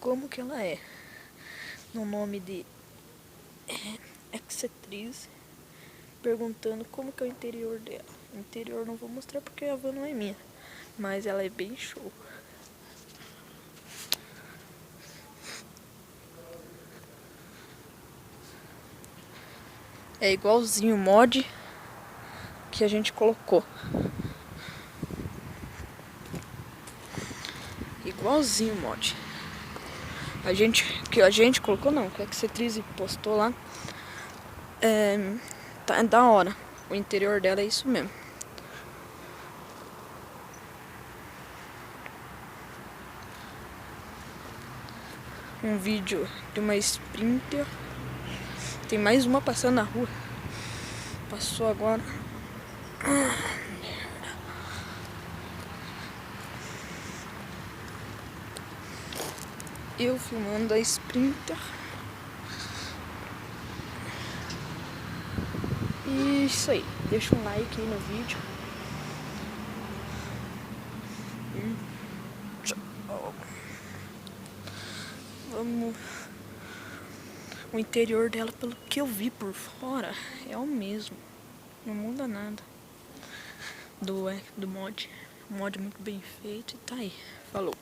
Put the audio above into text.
como que ela é. No nome de Exetriz, perguntando como que é o interior dela. O interior não vou mostrar porque a van não é minha, mas ela é bem show. É igualzinho o mod que a gente colocou. Igualzinho o mod. Que a gente colocou não, que a Exetriz postou lá. Tá da hora. O interior dela é isso mesmo. Um vídeo de uma Sprinter. Tem mais uma passando na rua. Passou agora. Eu filmando a Sprinter. E isso aí. Deixa um like aí no vídeo. Tchau. Vamos. O interior dela, pelo que eu vi por fora, é o mesmo. Não muda nada do mod. O mod muito bem feito e tá aí. Falou.